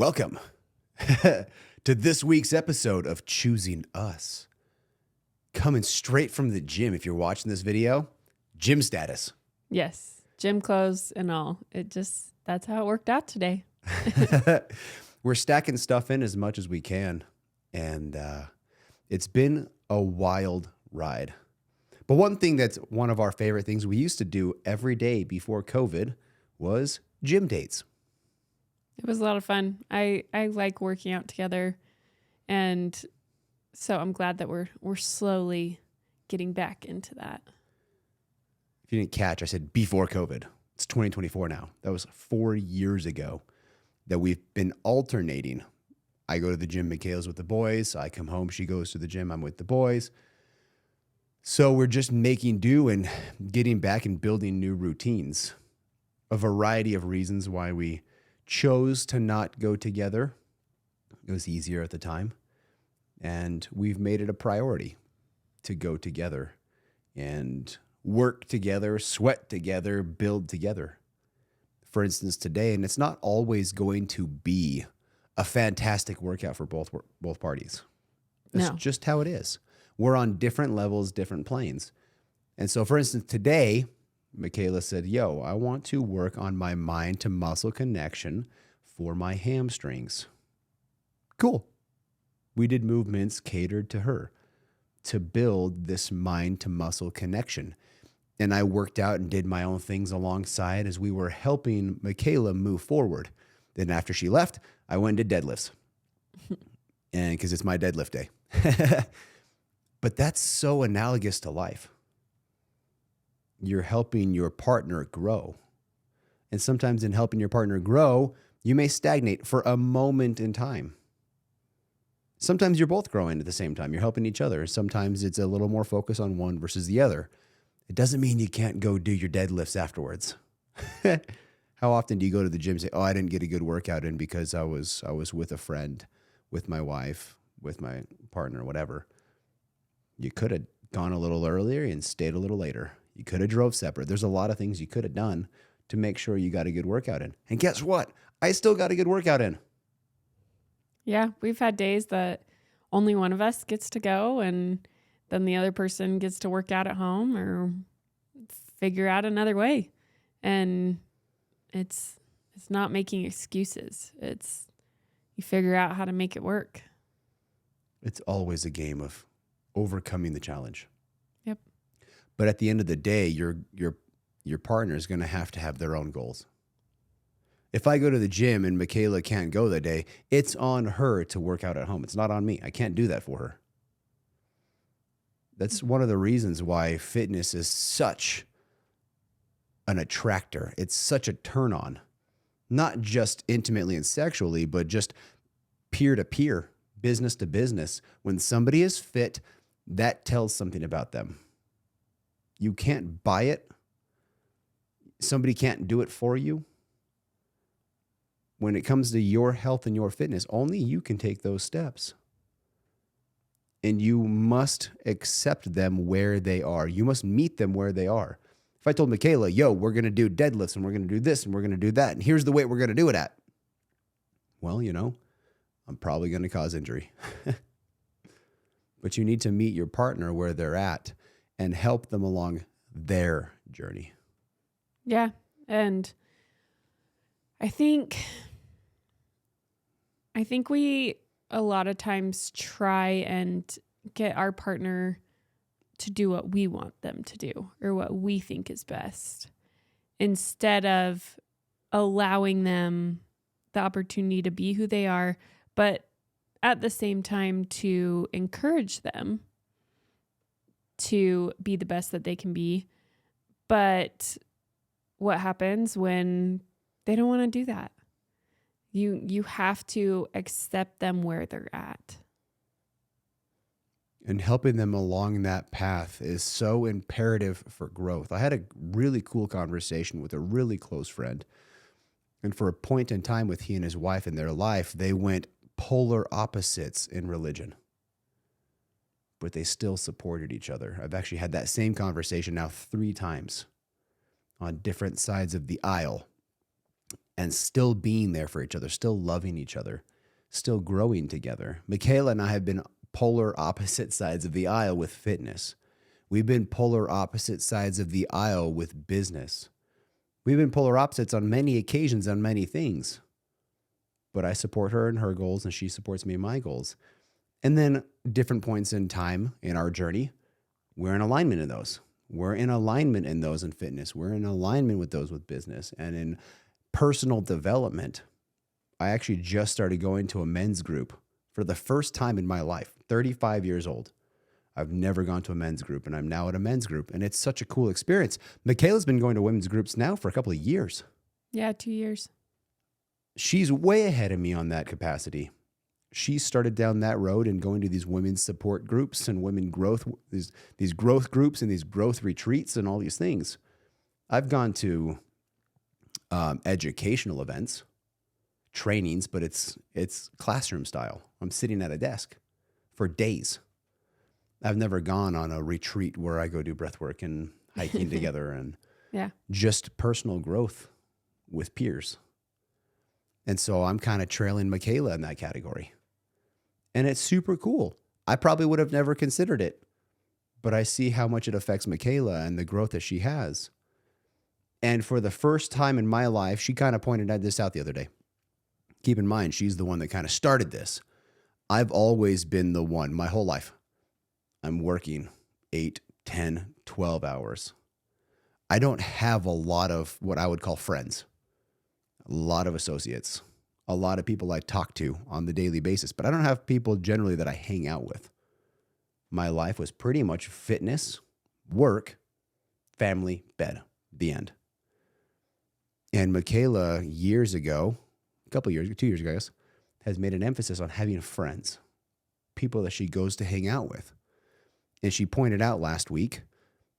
Welcome to this week's episode of Choosing Us. Coming straight from the gym. If you're watching this video, gym status. Yes, gym clothes and all. That's how it worked out today. We're stacking stuff in as much as we can. And it's been a wild ride. But one thing that's one of our favorite things we used to do every day before COVID was gym dates. It was a lot of fun. I like working out together, and so I'm glad that we're slowly getting back into that. If you didn't catch, I said before COVID. It's 2024 now. That was 4 years ago that we've been alternating. I go to the gym, Michaela's with the boys. I come home, she goes to the gym, I'm with the boys. So we're just making do and getting back and building new routines. A variety of reasons why we chose to not go together. It was easier at the time. And we've made it a priority to go together and work together, sweat together, build together. For instance, today, and it's not always going to be a fantastic workout for both parties. That's just how it is. We're on different levels, different planes. And so, for instance, today, Michaela said, I want to work on my mind to muscle connection for my hamstrings. Cool. We did movements catered to her to build this mind to muscle connection. And I worked out and did my own things alongside as we were helping Michaela move forward. Then after she left, I went and did deadlifts. And because it's my deadlift day. But that's so analogous to life. You're helping your partner grow. And sometimes in helping your partner grow, you may stagnate for a moment in time. Sometimes you're both growing at the same time. You're helping each other. Sometimes it's a little more focus on one versus the other. It doesn't mean you can't go do your deadlifts afterwards. How often do you go to the gym and say, I didn't get a good workout in because I was with a friend, with my wife, with my partner, whatever. You could have gone a little earlier and stayed a little later. You could have drove separate. There's a lot of things you could have done to make sure you got a good workout in. And guess what? I still got a good workout in. Yeah, we've had days that only one of us gets to go, and then the other person gets to work out at home or figure out another way. And it's not making excuses. It's you figure out how to make it work. It's always a game of overcoming the challenge. Yep. But at the end of the day, your partner is going to have their own goals. If I go to the gym and Michaela can't go that day, it's on her to work out at home. It's not on me. I can't do that for her. That's one of the reasons why fitness is such an attractor. It's such a turn on, not just intimately and sexually, but just peer to peer, business to business. When somebody is fit, that tells something about them. You can't buy it. Somebody can't do it for you. When it comes to your health and your fitness, only you can take those steps. And you must accept them where they are. You must meet them where they are. If I told Michaela, we're going to do deadlifts and we're going to do this and we're going to do that, and here's the weight we're going to do it at. Well, I'm probably going to cause injury. But you need to meet your partner where they're at and help them along their journey. Yeah. And I think we a lot of times try and get our partner to do what we want them to do or what we think is best instead of allowing them the opportunity to be who they are, but at the same time to encourage them to be the best that they can be. But what happens when they don't want to do that? You have to accept them where they're at. And helping them along that path is so imperative for growth. I had a really cool conversation with a really close friend. And for a point in time with he and his wife in their life, they went polar opposites in religion. But they still supported each other. I've actually had that same conversation now 3 times on different sides of the aisle. and still being there for each other, still loving each other, still growing together. Michaela and I have been polar opposite sides of the aisle with fitness. We've been polar opposite sides of the aisle with business. We've been polar opposites on many occasions on many things. But I support her in her goals and she supports me in my goals. And then different points in time in our journey, we're in alignment in those. We're in alignment in those in fitness. We're in alignment with those with business. And in personal development, I actually just started going to a men's group for the first time in my life, 35 years old. I've never gone to a men's group, and I'm now at a men's group, and it's such a cool experience. Michaela's been going to women's groups now for a couple of years. Yeah, 2 years. She's way ahead of me on that capacity. She started down that road and going to these women's support groups and women growth, these growth groups and these growth retreats and all these things. I've gone to educational events, trainings, but it's classroom style. I'm sitting at a desk for days. I've never gone on a retreat where I go do breath work and hiking together and just personal growth with peers. And so I'm kind of trailing Michaela in that category. And it's super cool. I probably would have never considered it, but I see how much it affects Michaela and the growth that she has. And for the first time in my life, she kind of pointed this out the other day. Keep in mind, she's the one that kind of started this. I've always been the one my whole life. I'm working 8, 10, 12 hours. I don't have a lot of what I would call friends, a lot of associates, a lot of people I talk to on the daily basis, but I don't have people generally that I hang out with. My life was pretty much fitness, work, family, bed, the end. And Michaela, years ago, 2 years ago, I guess, has made an emphasis on having friends, people that she goes to hang out with. And she pointed out last week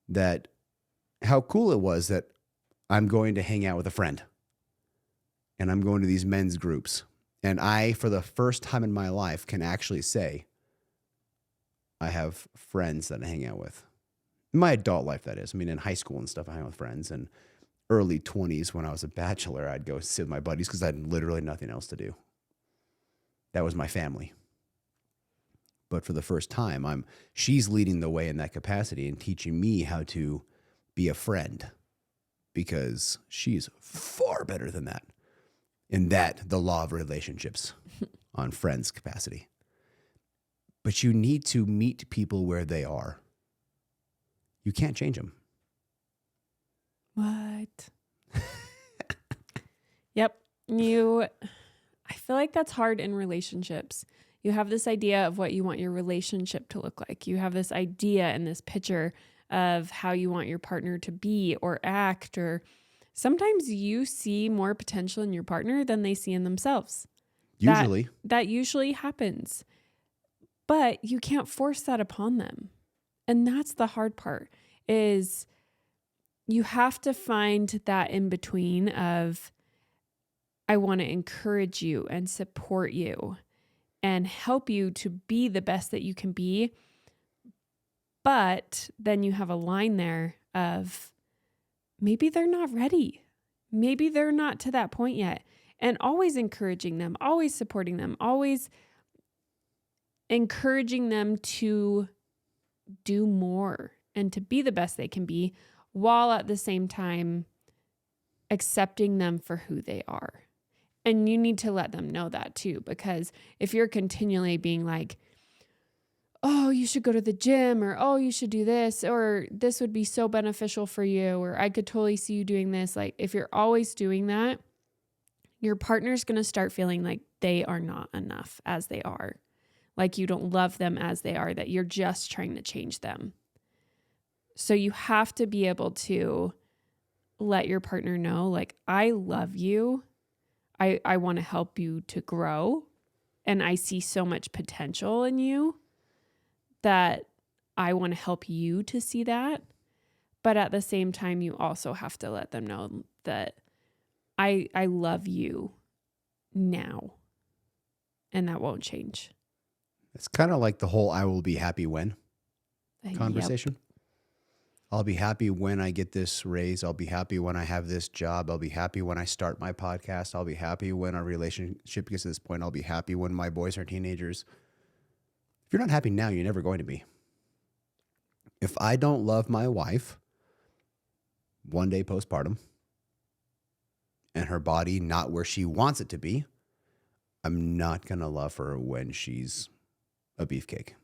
that how cool it was that I'm going to hang out with a friend and I'm going to these men's groups. And I, for the first time in my life, can actually say I have friends that I hang out with. In my adult life, that is. I mean, in high school and stuff, I hang out with friends. And early 20s, when I was a bachelor, I'd go sit with my buddies because I had literally nothing else to do. That was my family. But for the first time, she's leading the way in that capacity and teaching me how to be a friend because she's far better than that. In that, the law of relationships on friends capacity. But you need to meet people where they are. You can't change them. What? Yep. I feel like that's hard in relationships. You have this idea of what you want your relationship to look like. You have this idea and this picture of how you want your partner to be or act, or sometimes you see more potential in your partner than they see in themselves. Usually. That usually happens. But you can't force that upon them. And that's the hard part, is you have to find that in between of, I want to encourage you and support you and help you to be the best that you can be. But then you have a line there of maybe they're not ready. Maybe they're not to that point yet. And always encouraging them, always supporting them, always encouraging them to do more and to be the best they can be, while at the same time accepting them for who they are. And you need to let them know that too, because if you're continually being like, oh, you should go to the gym, or, oh, you should do this, or this would be so beneficial for you, or I could totally see you doing this. Like, if you're always doing that, your partner's going to start feeling like they are not enough as they are. Like you don't love them as they are, that you're just trying to change them. So you have to be able to let your partner know, like, I love you. I want to help you to grow. And I see so much potential in you that I want to help you to see that. But at the same time, you also have to let them know that I love you now. And that won't change. It's kind of like the whole I will be happy when conversation. I'll be happy when I get this raise. I'll be happy when I have this job. I'll be happy when I start my podcast. I'll be happy when our relationship gets to this point. I'll be happy when my boys are teenagers. If you're not happy now, you're never going to be. If I don't love my wife one day postpartum and her body not where she wants it to be, I'm not going to love her when she's a beefcake.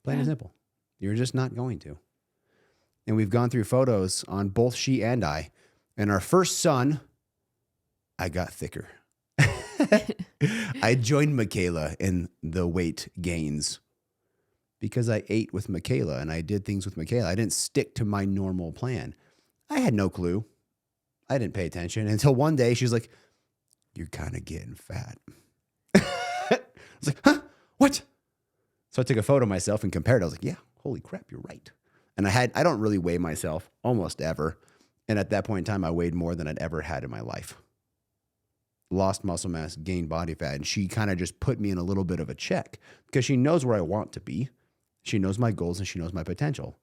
Plain and simple. You're just not going to. And we've gone through photos on both she and I. And our first son, I got thicker. I joined Michaela in the weight gains because I ate with Michaela and I did things with Michaela. I didn't stick to my normal plan. I had no clue. I didn't pay attention until one day she's like, "You're kind of getting fat." I was like, "Huh? What?" So I took a photo of myself and compared. I was like, "Yeah, holy crap, you're right." And I don't really weigh myself almost ever. And at that point in time, I weighed more than I'd ever had in my life. Lost muscle mass, gained body fat. And she kind of just put me in a little bit of a check because she knows where I want to be. She knows my goals and she knows my potential.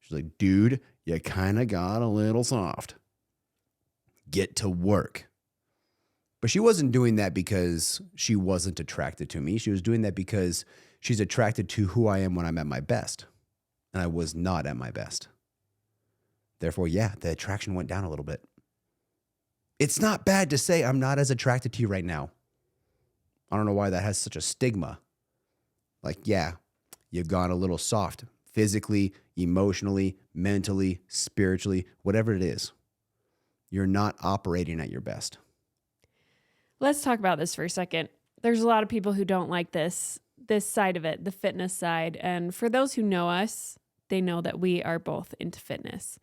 She's like, "Dude, you kind of got a little soft. Get to work." But she wasn't doing that because she wasn't attracted to me. She was doing that because she's attracted to who I am when I'm at my best. And I was not at my best. Therefore, yeah, the attraction went down a little bit. It's not bad to say I'm not as attracted to you right now. I don't know why that has such a stigma. Like, yeah, you've gone a little soft physically, emotionally, mentally, spiritually, whatever it is. You're not operating at your best. Let's talk about this for a second. There's a lot of people who don't like this side of it, the fitness side. And for those who know us, they know that we are both into fitness.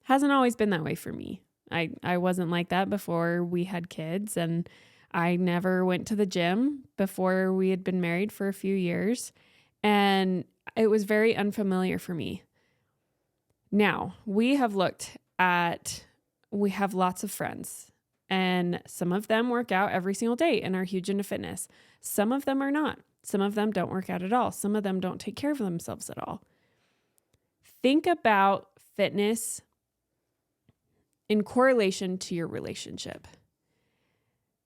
Hasn't always been that way for me. I wasn't like that before we had kids, and I never went to the gym before we had been married for a few years, and it was very unfamiliar for me. Now, we have lots of friends, and some of them work out every single day and are huge into fitness. Some of them are not. Some of them don't work out at all. Some of them don't take care of themselves at all. Think about fitness in correlation to your relationship.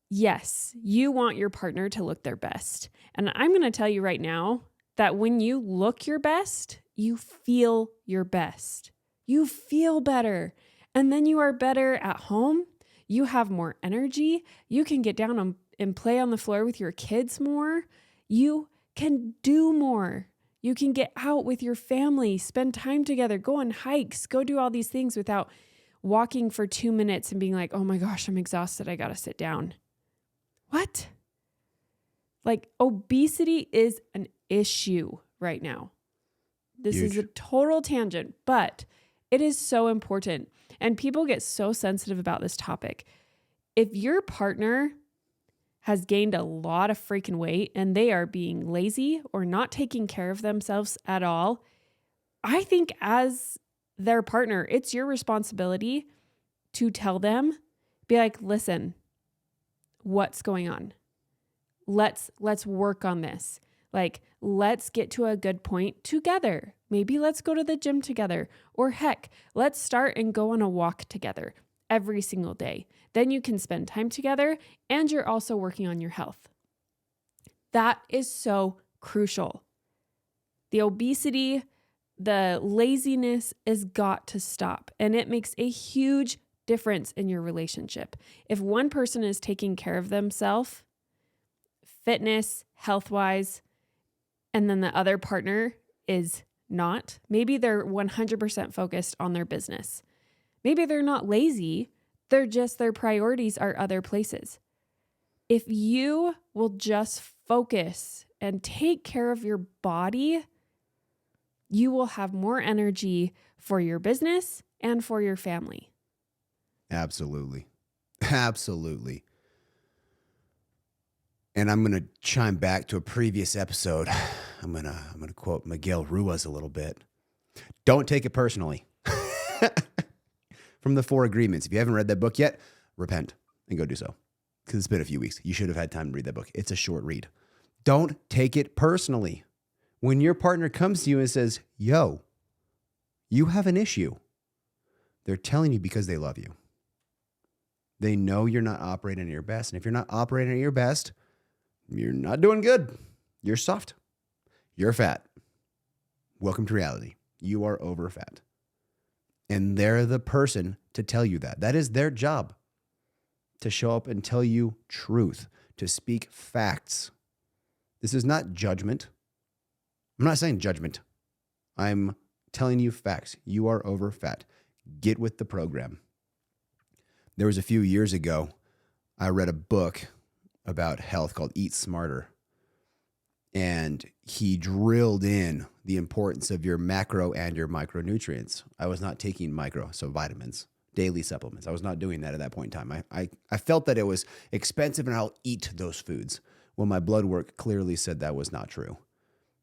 Yes, you want your partner to look their best. And I'm going to tell you right now that when you look your best, you feel your best. You feel better. And then you are better at home. You have more energy. You can get down and play on the floor with your kids more. You can do more. You can get out with your family, spend time together, go on hikes, go do all these things without walking for 2 minutes and being like, "Oh my gosh, I'm exhausted. I got to sit down." What? Like, obesity is an issue right now. This Huge. is a total tangent, but it is so important. And people get so sensitive about this topic. If your partner has gained a lot of freaking weight and they are being lazy or not taking care of themselves at all, I think as their partner, it's your responsibility to tell them, be like, "Listen, what's going on? Let's work on this. Like, let's get to a good point together. Maybe let's go to the gym together, or heck, let's start and go on a walk together every single day. Then you can spend time together and you're also working on your health." That is so crucial. The obesity, the laziness has got to stop, and it makes a huge difference in your relationship. If one person is taking care of themselves, fitness, health-wise, and then the other partner is not, maybe they're 100% focused on their business. Maybe they're not lazy, their priorities are other places. If you will just focus and take care of your body, you will have more energy for your business and for your family. Absolutely. Absolutely. And I'm going to chime back to a previous episode. I'm going to quote Miguel Ruiz a little bit. Don't take it personally. From the 4 Agreements. If you haven't read that book yet, repent and go do so. Because it's been a few weeks. You should have had time to read that book. It's a short read. Don't take it personally. When your partner comes to you and says, "Yo, You have an issue. They're telling you because they love you. They know you're not operating at your best. And if you're not operating at your best, you're not doing good. You're soft. You're fat. Welcome to reality. You are over fat. And they're the person to tell you that. That is their job, to show up and tell you truth, to speak facts. This is not judgment. I'm not saying judgment. I'm telling you facts. You are over fat. Get with the program. There was a few years ago, I read a book about health called Eat Smarter. And he drilled in the importance of your macro and your micronutrients. I was not taking micro, so vitamins, daily supplements. I was not doing that at that point in time. I felt that it was expensive and I'll eat those foods. Well, my blood work clearly said that was not true.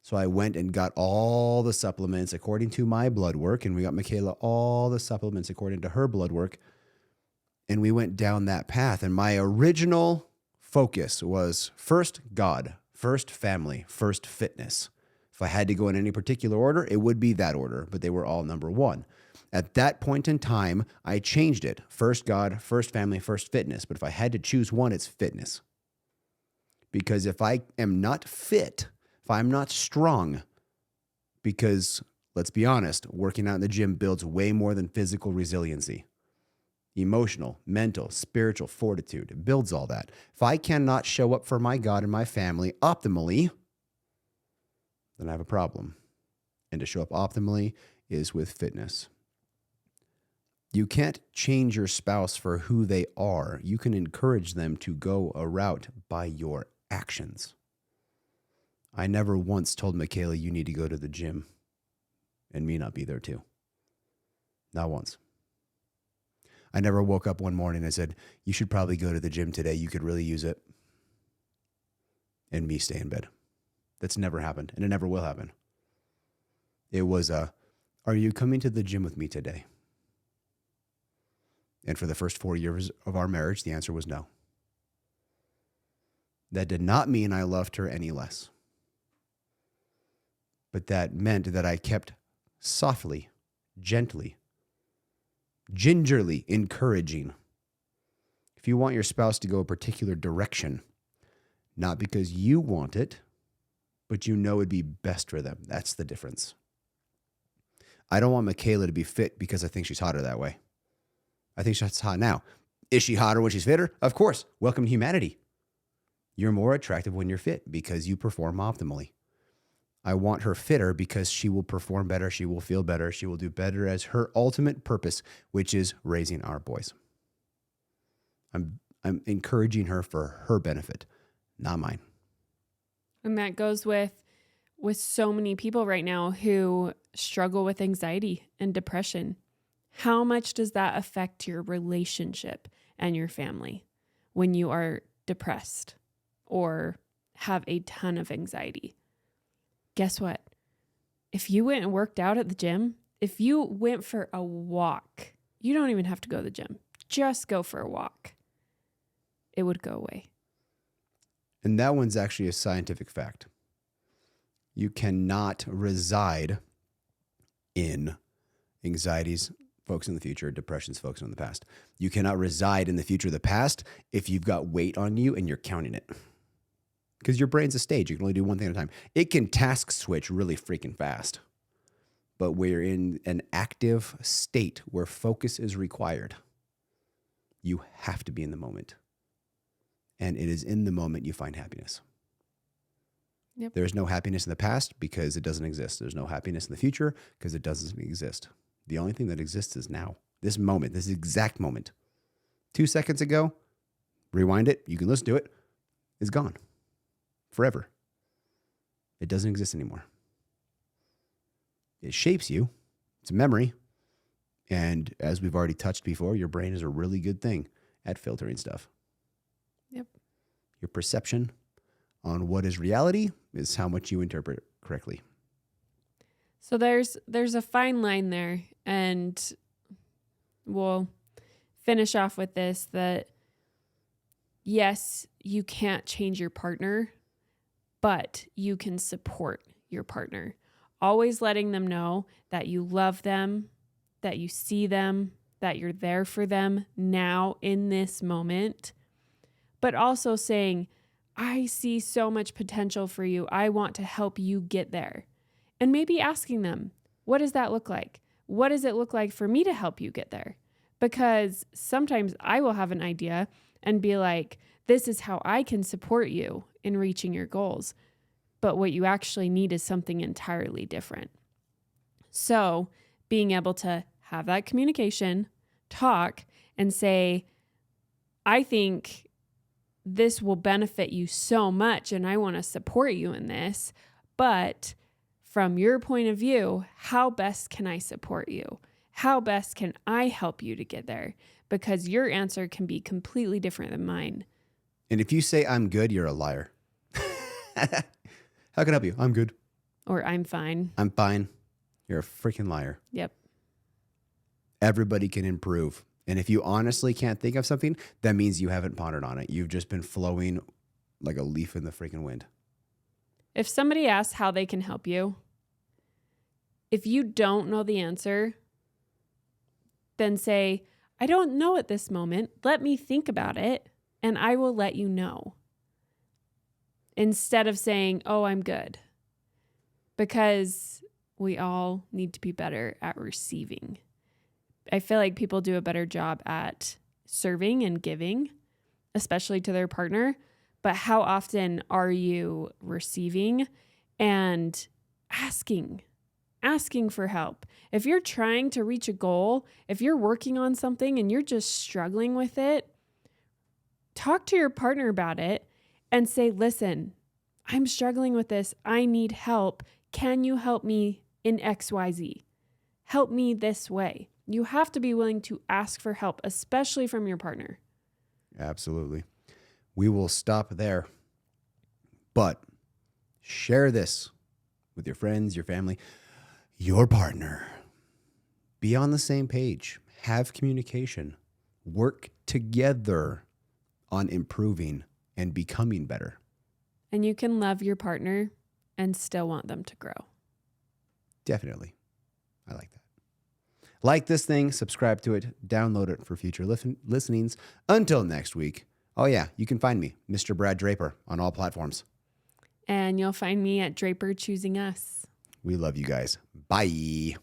So I went and got all the supplements according to my blood work, and we got Michaela all the supplements according to her blood work. And we went down that path. And my original focus was first God, first family, first fitness. If I had to go in any particular order, it would be that order, but they were all number one. At that point in time, I changed it. First God, first family, first fitness. But if I had to choose one, it's fitness. Because if I am not fit, if I'm not strong, because let's be honest, working out in the gym builds way more than physical resiliency. Emotional, mental, spiritual fortitude. It builds all that. If I cannot show up for my God and my family optimally, then I have a problem. And to show up optimally is with fitness. You can't change your spouse for who they are. You can encourage them to go a route by your actions. I never once told Michaela, you need to go to the gym, and me not be there too. Not once. I never woke up one morning and said, you should probably go to the gym today. You could really use it. And me stay in bed. That's never happened, and it never will happen. It was are you coming to the gym with me today? And for the first 4 years of our marriage, the answer was no. That did not mean I loved her any less. But that meant that I kept softly, gently, gingerly encouraging. If you want your spouse to go a particular direction, not because you want it, but you know it'd be best for them. That's the difference. I don't want Michaela to be fit because I think she's hotter that way. I think she's hot now. Is she hotter when she's fitter? Of course. Welcome to humanity. You're more attractive when you're fit because you perform optimally. I want her fitter because she will perform better. She will feel better. She will do better as her ultimate purpose, which is raising our boys. I'm encouraging her for her benefit, not mine. And that goes with so many people right now who struggle with anxiety and depression. How much does that affect your relationship and your family when you are depressed or have a ton of anxiety? Guess what? If you went and worked out at the gym, if you went for a walk, you don't even have to go to the gym. Just go for a walk. It would go away. And that one's actually a scientific fact. You cannot reside in anxieties, focus on the future, depressions, focus on the past. You cannot reside in the future or the past if you've got weight on you and you're counting it. Because your brain's a stage. You can only do one thing at a time. It can task switch really freaking fast. But we're in an active state where focus is required. You have to be in the moment. And it is in the moment you find happiness. Yep. There's no happiness in the past because it doesn't exist. There's no happiness in the future because it doesn't exist. The only thing that exists is now. This moment, this exact moment. 2 seconds ago, rewind it, you can listen to it, it's gone. Forever. It doesn't exist anymore. It shapes you. It's a memory. And as we've already touched before, your brain is a really good thing at filtering stuff. Yep. Your perception on what is reality is how much you interpret correctly. So there's a fine line there, and we'll finish off with this, that yes, you can't change your partner, but you can support your partner. always letting them know that you love them, that you see them, that you're there for them now in this moment, but also saying, I see so much potential for you. I want to help you get there. And maybe asking them, what does that look like? What does it look like for me to help you get there? Because sometimes I will have an idea and be like, this is how I can support you in reaching your goals. But what you actually need is something entirely different. So being able to have that communication, talk, and say, I think this will benefit you so much and I want to support you in this, but from your point of view, how best can I support you? How best can I help you to get there? Because your answer can be completely different than mine. And if you say I'm good, you're a liar. How can I help you? I'm good. Or I'm fine. I'm fine. You're a freaking liar. Yep. Everybody can improve. And if you honestly can't think of something, that means you haven't pondered on it. You've just been flowing like a leaf in the freaking wind. If somebody asks how they can help you, if you don't know the answer, then say, I don't know at this moment. Let me think about it and I will let you know. Instead of saying, oh, I'm good. Because we all need to be better at receiving. I feel like people do a better job at serving and giving, especially to their partner. But how often are you receiving and asking for help? If you're trying to reach a goal, if you're working on something and you're just struggling with it, talk to your partner about it and say, listen, I'm struggling with this. I need help. Can you help me in XYZ? Help me this way. You have to be willing to ask for help, especially from your partner. Absolutely. We will stop there. But share this with your friends, your family, your partner. Be on the same page. Have communication. Work together on improving and becoming better. And you can love your partner and still want them to grow. Definitely. I like that. Like this thing, subscribe to it, download it for future listenings. Until next week. Oh yeah, you can find me, Mr. Brad Draper, on all platforms. And you'll find me at Draper Choosing Us. We love you guys. Bye.